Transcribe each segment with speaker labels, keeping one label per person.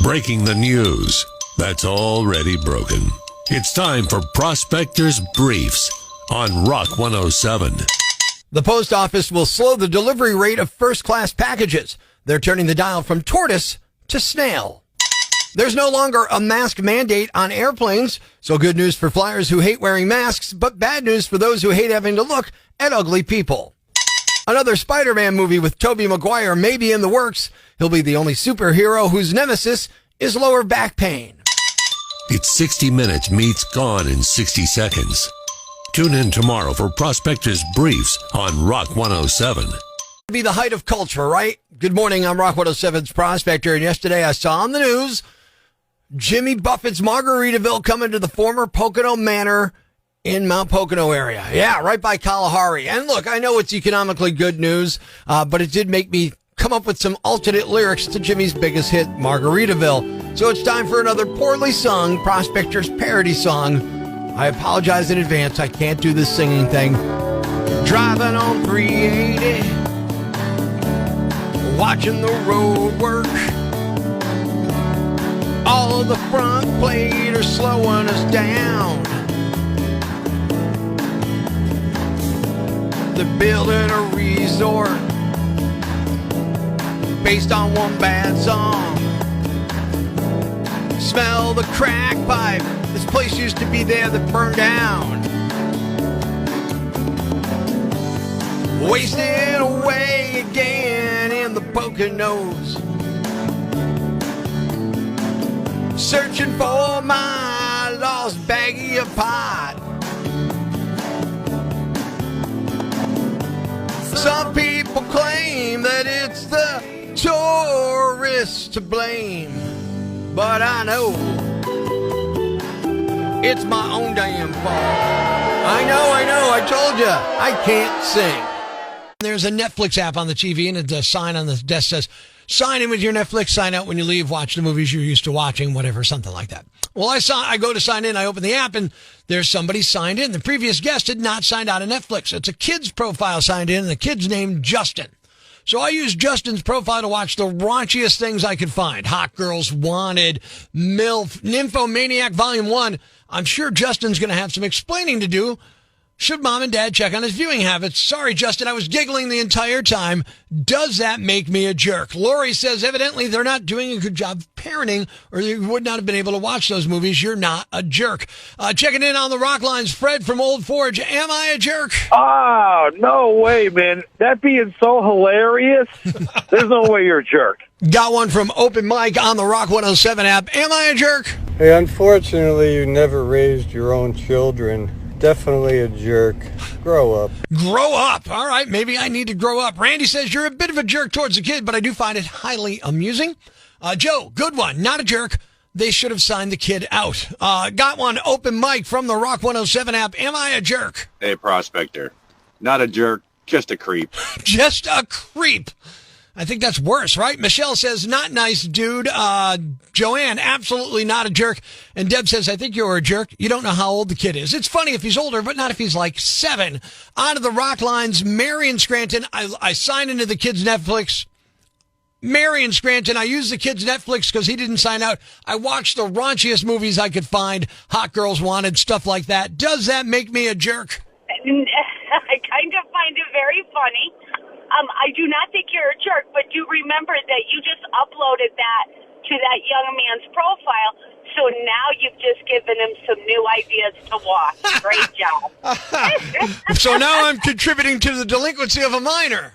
Speaker 1: Breaking the news that's already broken. It's time for Prospector's Briefs on Rock 107.
Speaker 2: The post office will slow the delivery rate of first-class packages. They're turning the dial from tortoise to snail. There's no longer a mask mandate on airplanes, so good news for flyers who hate wearing masks, but bad news for those who hate having to look at ugly people. Another Spider-Man movie with Tobey Maguire may be in the works. He'll be the only superhero whose nemesis is lower back pain.
Speaker 1: It's 60 Minutes meets Gone in 60 Seconds. Tune in tomorrow for Prospector's Briefs on Rock 107.
Speaker 2: Be the height of culture, right? Good morning, I'm Rock 107's Prospector, and yesterday I saw on the news Jimmy Buffett's Margaritaville coming to the former Pocono Manor in Mount Pocono area. Yeah, right by Kalahari. And look, I know it's economically good news, but it did make me come up with some alternate lyrics to Jimmy's biggest hit, Margaritaville. So it's time for another poorly sung Prospector's parody song. I apologize in advance. I can't do this singing thing. Driving on 380, watching the road work. All of the front plate are slowing us down. They're building a resort based on one bad song. Smell the crack pipe. This place used to be there that burned down. Wasting away again in the Poconos. Searching for my lost baggie of pot. Some people claim that it's the tourists to blame, but I know it's my own damn fault. I know, I told you, I can't sing. There's a Netflix app on the TV, and a sign on the desk says, sign in with your Netflix, sign out when you leave, watch the movies you're used to watching, whatever, something like that. Well, I go to sign in, I open the app, and there's somebody signed in. The previous guest had not signed out of Netflix. It's a kid's profile signed in, and the kid's named Justin. So I used Justin's profile to watch the raunchiest things I could find. Hot Girls Wanted, MILF, Nymphomaniac Volume 1. I'm sure Justin's going to have some explaining to do. Should mom and dad check on his viewing habits? Sorry, Justin, I was giggling the entire time. Does that make me a jerk? Lori says evidently they're not doing a good job of parenting, or you would not have been able to watch those movies. You're not a jerk. Checking in on the rock lines, Fred from Old Forge. Am I a jerk?
Speaker 3: Oh, no way, man. That being so hilarious, there's no way you're a jerk.
Speaker 2: Got one from Open Mic on the Rock 107 app. Am I a jerk?
Speaker 4: Hey, unfortunately, you never raised your own children. Definitely a jerk. Grow up.
Speaker 2: Grow up. All right, maybe I need to grow up. Randy says you're a bit of a jerk towards the kid, but I do find it highly amusing. Joe, good one. Not a jerk. They should have signed the kid out. Got one. Open Mic from the Rock 107 app. Am I a jerk?
Speaker 5: Hey, Prospector. Not a jerk, just a creep.
Speaker 2: Just a creep. I think that's worse, right? Michelle says, not nice, dude. Joanne, absolutely not a jerk. And Deb says, I think you're a jerk. You don't know how old the kid is. It's funny if he's older, but not if he's like 7. On to the rock lines, Marion Scranton. I sign into the kid's Netflix. Marion Scranton, I use the kid's Netflix because he didn't sign out. I watched the raunchiest movies I could find. Hot Girls Wanted, stuff like that. Does that make me a jerk?
Speaker 6: I kind of find it very funny. I do not think you're a jerk, but do remember that you just uploaded that to that young man's profile, so now you've just given him some new ideas to watch. Great job.
Speaker 2: So now I'm contributing to the delinquency of a minor.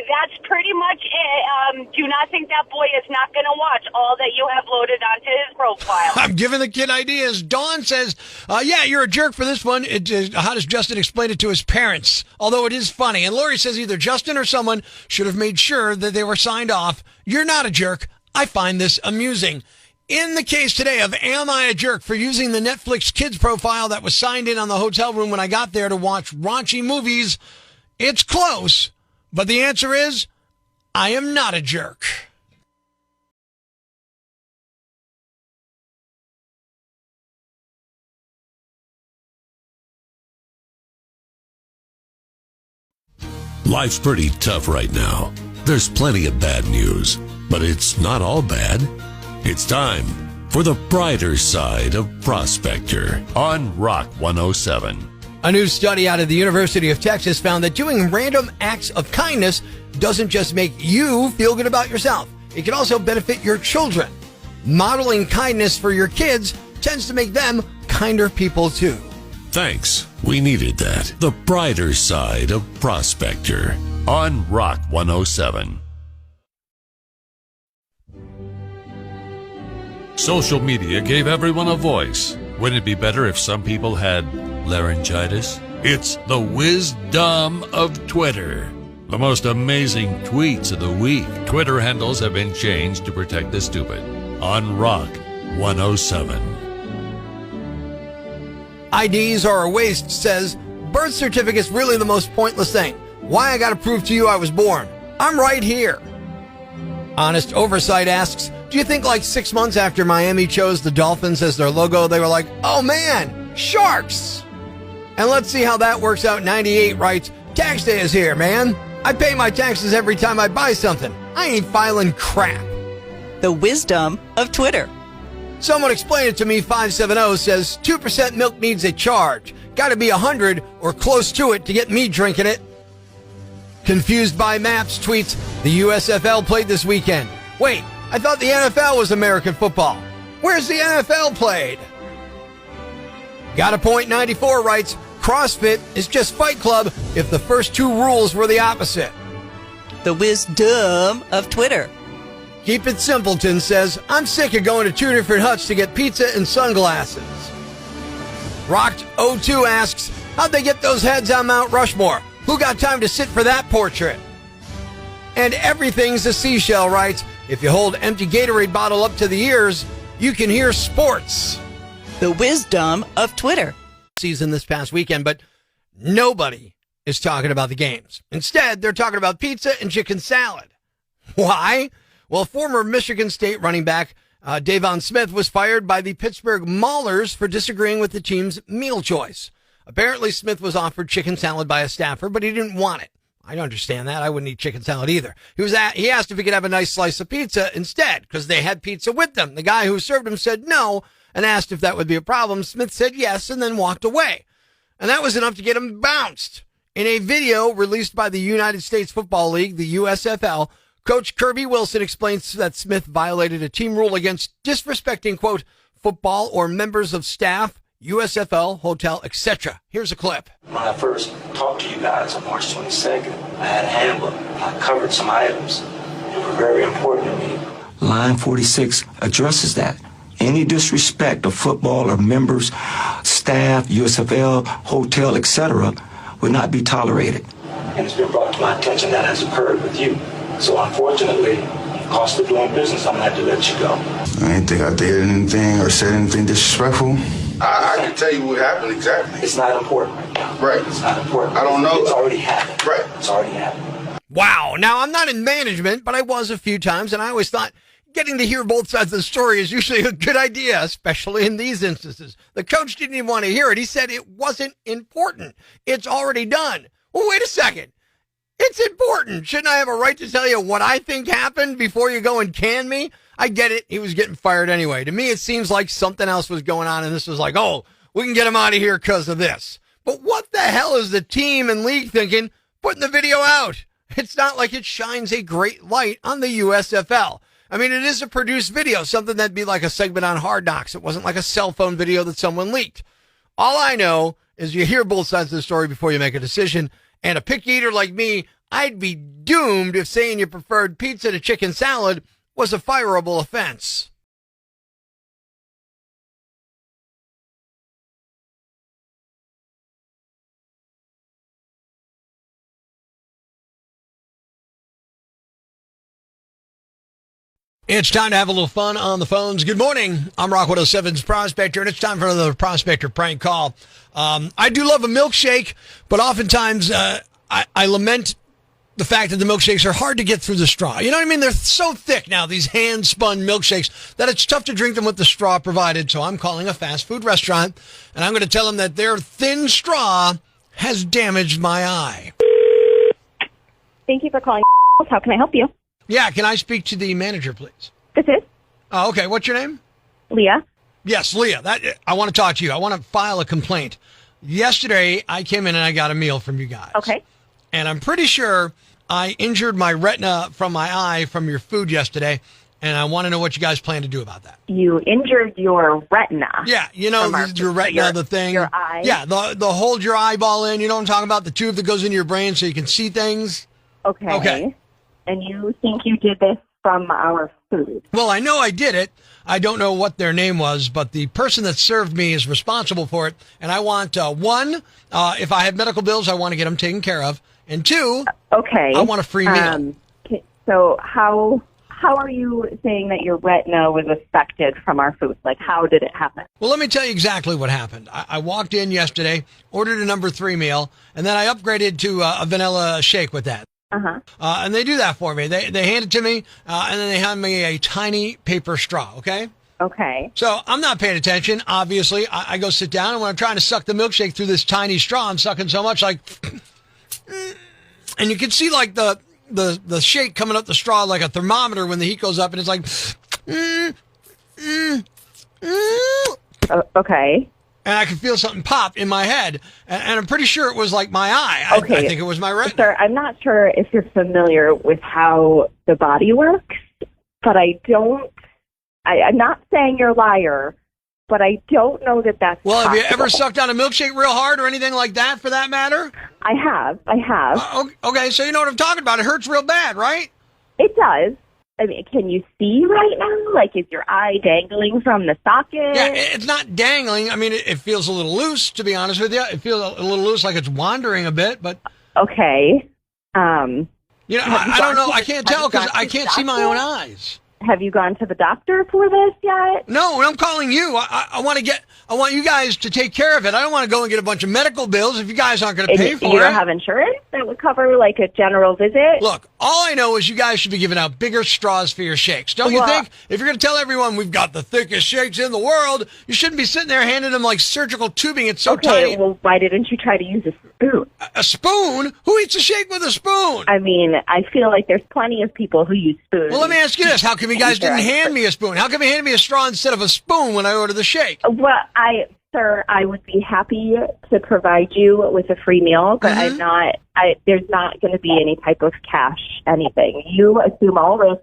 Speaker 6: That's pretty much it. Do not think that boy is not going to watch all that you have loaded onto his profile.
Speaker 2: I'm giving the kid ideas. Dawn says, yeah, you're a jerk for this one. How does Justin explain it to his parents? Although it is funny. And Lori says either Justin or someone should have made sure that they were signed off. You're not a jerk. I find this amusing. In the case today of Am I a Jerk for using the Netflix kids profile that was signed in on the hotel room when I got there to watch raunchy movies, it's close. But the answer is, I am not a jerk.
Speaker 1: Life's pretty tough right now. There's plenty of bad news, but it's not all bad. It's time for the brighter side of Prospector on Rock 107.
Speaker 2: A new study out of the University of Texas found that doing random acts of kindness doesn't just make you feel good about yourself. It can also benefit your children. Modeling kindness for your kids tends to make them kinder people too.
Speaker 1: Thanks. We needed that. The brighter side of Prospector on Rock 107. Social media gave everyone a voice. Wouldn't it be better if some people had laryngitis? It's the wisdom of Twitter. The most amazing tweets of the week. Twitter handles have been changed to protect the stupid. On Rock 107.
Speaker 2: IDs are a waste says, birth certificate's really the most pointless thing. Why I gotta prove to you I was born? I'm right here. Honest Oversight asks, do you think like 6 months after Miami chose the Dolphins as their logo, they were like, oh man, sharks? And let's see how that works out. 98 writes, tax day is here, man. I pay my taxes every time I buy something. I ain't filing crap.
Speaker 7: The wisdom of Twitter.
Speaker 2: Someone explain it to me. 570 says 2% milk needs a charge. Gotta be 100 or close to it to get me drinking it. Confused by Maps tweets, the USFL played this weekend. Wait, I thought the NFL was American football. Where's the NFL played? Got a point. 94 writes, CrossFit is just Fight Club if the first two rules were the opposite.
Speaker 7: The wisdom of Twitter.
Speaker 2: Keep It Simpleton says, I'm sick of going to two different huts to get pizza and sunglasses. Rocked 02 asks, how'd they get those heads on Mount Rushmore? Who got time to sit for that portrait? And Everything's a Seashell writes, if you hold empty Gatorade bottle up to the ears, you can hear sports.
Speaker 7: The wisdom of Twitter.
Speaker 2: Season this past weekend, but nobody is talking about the games. Instead, they're talking about pizza and chicken salad. Why? Well, former Michigan State running back Davon Smith was fired by the Pittsburgh Maulers for disagreeing with the team's meal choice. Apparently, Smith was offered chicken salad by a staffer, but he didn't want it. I don't understand that. I wouldn't eat chicken salad either. He asked if he could have a nice slice of pizza instead, because they had pizza with them. The guy who served him said no and asked if that would be a problem. Smith said yes and then walked away. And that was enough to get him bounced. In a video released by the United States Football League, the USFL, Coach Kirby Wilson explains that Smith violated a team rule against disrespecting, quote, football or members of staff, USFL, hotel, etc. Here's a clip.
Speaker 8: When I first talked to you guys on March 22nd, I had a handbook. I covered some items that were very important to me. Line 46 addresses that. Any disrespect of football or members, staff, USFL, hotel, etc. would not be tolerated. And it's been brought to my attention that has occurred with you. So unfortunately, cost of doing business, I'm going to have to let you go.
Speaker 9: I didn't think I did anything or said anything disrespectful. I can tell you what happened exactly.
Speaker 8: It's not important right now.
Speaker 9: Right.
Speaker 8: It's not important.
Speaker 9: I don't know.
Speaker 8: It's already happened.
Speaker 9: Right.
Speaker 8: It's already happened.
Speaker 2: Wow. Now, I'm not in management, but I was a few times, and I always thought getting to hear both sides of the story is usually a good idea, especially in these instances. The coach didn't even want to hear it. He said it wasn't important. It's already done. Well, wait a second. It's important. Shouldn't I have a right to tell you what I think happened before you go and can me? I get it. He was getting fired anyway. To me, it seems like something else was going on, and this was like, oh, we can get him out of here because of this. But what the hell is the team and league thinking putting the video out? It's not like it shines a great light on the USFL. I mean, it is a produced video, something that'd be like a segment on Hard Knocks. It wasn't like a cell phone video that someone leaked. All I know is you hear both sides of the story before you make a decision. And a picky eater like me, I'd be doomed if saying you preferred pizza to chicken salad was a fireable offense. It's time to have a little fun on the phones. Good morning. I'm Rock 107's Prospector, and it's time for another Prospector prank call. I do love a milkshake, but oftentimes I lament the fact that the milkshakes are hard to get through the straw. You know what I mean? They're so thick now, these hand-spun milkshakes, that it's tough to drink them with the straw provided. So I'm calling a fast food restaurant, and I'm going to tell them that their thin straw has damaged my eye.
Speaker 10: Thank you for calling. How can I help you?
Speaker 2: Yeah, can I speak to the manager, please?
Speaker 10: This is?
Speaker 2: Oh, okay. What's your name?
Speaker 10: Leah.
Speaker 2: Yes, Leah. I want to talk to you. I want to file a complaint. Yesterday, I came in and I got a meal from you guys.
Speaker 10: Okay.
Speaker 2: And I'm pretty sure I injured my retina from my eye from your food yesterday, and I want to know what you guys plan to do about that.
Speaker 10: You injured your retina.
Speaker 2: Yeah, you know, your retina, the thing.
Speaker 10: Your eye.
Speaker 2: Yeah, the hold your eyeball in. You know what I'm talking about? The tube that goes into your brain so you can see things.
Speaker 10: Okay. And you think you did this from our food?
Speaker 2: Well, I know I did it. I don't know what their name was, but the person that served me is responsible for it. And I want, one, if I have medical bills, I want to get them taken care of. And two, I want a free meal.
Speaker 10: So how are you saying that your retina was affected from our food? Like, how did it happen?
Speaker 2: Well, let me tell you exactly what happened. I walked in yesterday, ordered a number 3 meal, and then I upgraded to a vanilla shake with that. And they do that for me. They hand it to me, and then they hand me a tiny paper straw, okay?
Speaker 10: Okay.
Speaker 2: So I'm not paying attention, obviously. I go sit down, and when I'm trying to suck the milkshake through this tiny straw, I'm sucking so much, like... and you can see, like, the shake coming up the straw like a thermometer when the heat goes up, and it's like...
Speaker 10: Okay.
Speaker 2: And I could feel something pop in my head, and I'm pretty sure it was like my eye.
Speaker 10: Okay.
Speaker 2: I think it was my retina.
Speaker 10: Sir, I'm not sure if you're familiar with how the body works, but I'm not saying you're a liar, but I don't know that that's
Speaker 2: Well,
Speaker 10: possible.
Speaker 2: have you ever sucked on a milkshake real hard or anything like that, for that matter?
Speaker 10: I have.
Speaker 2: Okay, so you know what I'm talking about. It hurts real bad, right?
Speaker 10: It does. I mean, can you see right now? Like, is your eye dangling from the socket?
Speaker 2: Yeah, it's not dangling. I mean, it feels a little loose, to be honest with you. It feels a little loose, like it's wandering a bit, but...
Speaker 10: Okay.
Speaker 2: You know, I don't know. I can't tell because I can't see my own eyes.
Speaker 10: Have you gone to the doctor for this yet?
Speaker 2: No, I'm calling you. I want you guys to take care of it. I don't want to go and get a bunch of medical bills if you guys aren't going to pay for it.
Speaker 10: You don't have insurance that would cover, like, a general visit?
Speaker 2: Look, all I know is you guys should be giving out bigger straws for your shakes. Don't you think? If you're going to tell everyone we've got the thickest shakes in the world, you shouldn't be sitting there handing them like surgical tubing. It's so tiny.
Speaker 10: Okay, well, why didn't you try to use a spoon?
Speaker 2: A spoon? Who eats a shake with a spoon?
Speaker 10: I mean, I feel like there's plenty of people who use spoons.
Speaker 2: Well, let me ask you this. How come you guys didn't hand me a spoon? How come you handed me a straw instead of a spoon when I ordered the shake?
Speaker 10: Well, Sir, I would be happy to provide you with a free meal, but there's not going to be any type of cash, anything. You assume all risk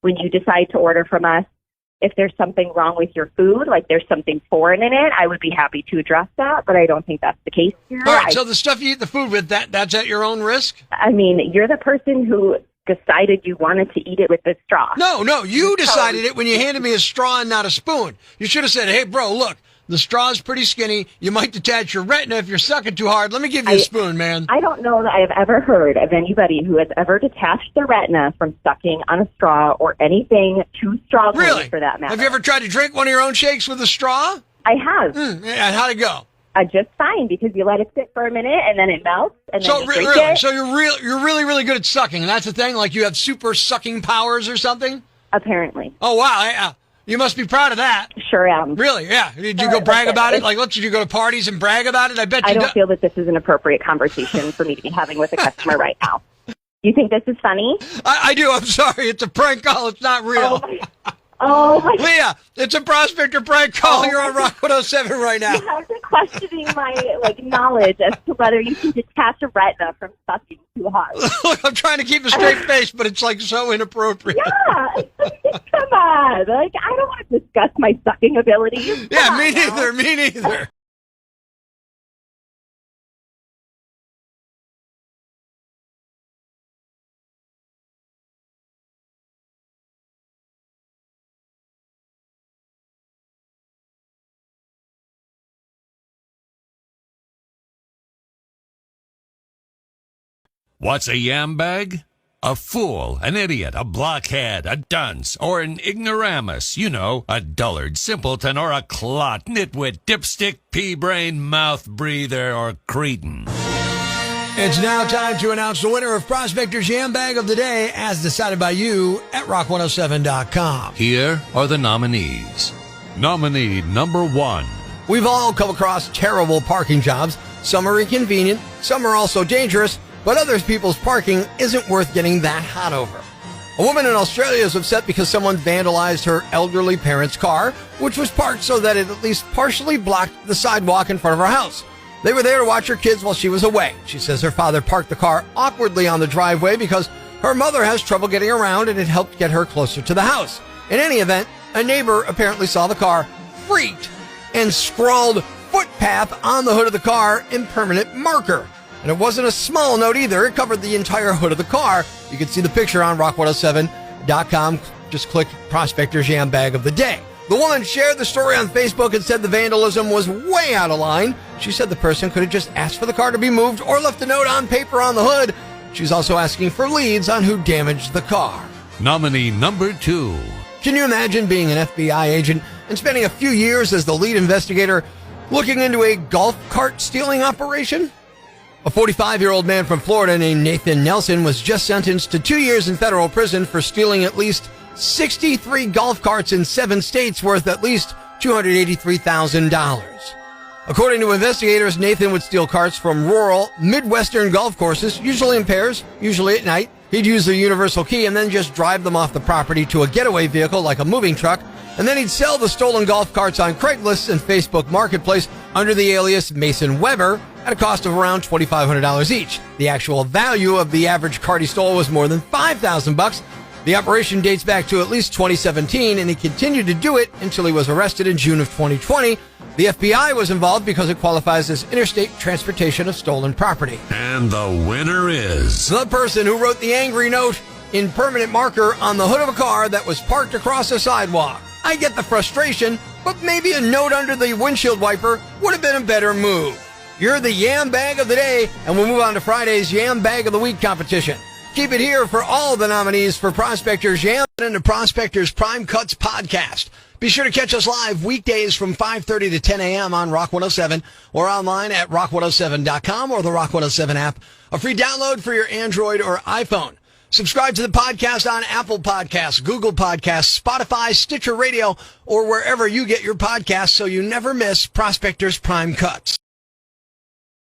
Speaker 10: when you decide to order from us. If there's something wrong with your food, like there's something foreign in it, I would be happy to address that, but I don't think that's the case here.
Speaker 2: All right, so the stuff you eat the food with, that's at your own risk?
Speaker 10: I mean, you're the person who decided you wanted to eat it with a straw.
Speaker 2: No, you decided it when you handed me a straw and not a spoon. You should have said, hey, bro, look, the straw's pretty skinny. You might detach your retina if you're sucking too hard. Let me give you a spoon, man.
Speaker 10: I don't know that I have ever heard of anybody who has ever detached their retina from sucking on a straw or anything too strongly,
Speaker 2: really?
Speaker 10: For that matter.
Speaker 2: Have you ever tried to drink one of your own shakes with a straw?
Speaker 10: I have.
Speaker 2: And how'd it go?
Speaker 10: Just fine, because you let it sit for a minute and then it melts and then you drink it.
Speaker 2: So you're really, really good at sucking, and that's the thing? Like you have super sucking powers or something?
Speaker 10: Apparently.
Speaker 2: Oh, wow. You must be proud of that.
Speaker 10: Sure am.
Speaker 2: Really? Yeah. Did you go brag about it? Like, did you go to parties and brag about it? I bet you
Speaker 10: I don't feel that this is an appropriate conversation for me to be having with a customer right now. You think this is funny?
Speaker 2: I do. I'm sorry. It's a prank call. It's not real.
Speaker 10: Oh my
Speaker 2: Leah, it's a Prospector prank call. You're on Rock 107 right now.
Speaker 10: You have to questioning my knowledge as to whether you can detach a retina from sucking too hard.
Speaker 2: Look, I'm trying to keep a straight face, but it's like so inappropriate.
Speaker 10: Yeah, come on. I don't want to discuss my sucking abilities.
Speaker 2: Yeah, me neither. What's a yam bag? A fool, an idiot, a blockhead, a dunce, or an ignoramus. You know, a dullard, simpleton, or a clot, nitwit, dipstick, pea-brain, mouth breather, or cretin. It's now time to announce the winner of Prospector's Yam Bag of the Day as decided by you at rock107.com. Here are the nominees. Nominee number 1. We've all come across terrible parking jobs. Some are inconvenient, some are also dangerous, but other people's parking isn't worth getting that hot over. A woman in Australia is upset because someone vandalized her elderly parents' car, which was parked so that it at least partially blocked the sidewalk in front of her house. They were there to watch her kids while she was away. She says her father parked the car awkwardly on the driveway because her mother has trouble getting around and it helped get her closer to the house. In any event, a neighbor apparently saw the car, freaked, and scrawled footpath on the hood of the car in permanent marker. And it wasn't a small note either. It covered the entire hood of the car. You can see the picture on rock107.com. Just click Prospector's Yam Bag of the Day. The woman shared the story on Facebook and said the vandalism was way out of line. She said the person could have just asked for the car to be moved or left a note on paper on the hood. She's also asking for leads on who damaged the car.
Speaker 1: Nominee number 2.
Speaker 2: Can you imagine being an FBI agent and spending a few years as the lead investigator looking into a golf cart stealing operation? A 45-year-old man from Florida named Nathan Nelson was just sentenced to 2 years in federal prison for stealing at least 63 golf carts in 7 states worth at least $283,000. According to investigators, Nathan would steal carts from rural, Midwestern golf courses, usually in pairs, usually at night. He'd use the universal key and then just drive them off the property to a getaway vehicle like a moving truck, and then he'd sell the stolen golf carts on Craigslist and Facebook Marketplace under the alias Mason Weber at a cost of around $2,500 each. The actual value of the average cart he stole was more than $5,000. The operation dates back to at least 2017, and he continued to do it until he was arrested in June of 2020. The FBI was involved because it qualifies as interstate transportation of stolen property.
Speaker 1: And the winner is
Speaker 2: the person who wrote the angry note in permanent marker on the hood of a car that was parked across a sidewalk. I get the frustration, but maybe a note under the windshield wiper would have been a better move. You're the Yam Bag of the Day, and we'll move on to Friday's Yam Bag of the Week competition. Keep it here for all the nominees for Prospector's Yam and the Prospector's Prime Cuts podcast. Be sure to catch us live weekdays from 5:30 to 10 a.m. on Rock 107 or online at rock107.com or the Rock 107 app, a free download for your Android or iPhone. Subscribe to the podcast on Apple Podcasts, Google Podcasts, Spotify, Stitcher Radio, or wherever you get your podcasts so you never miss Prospector's Prime Cuts.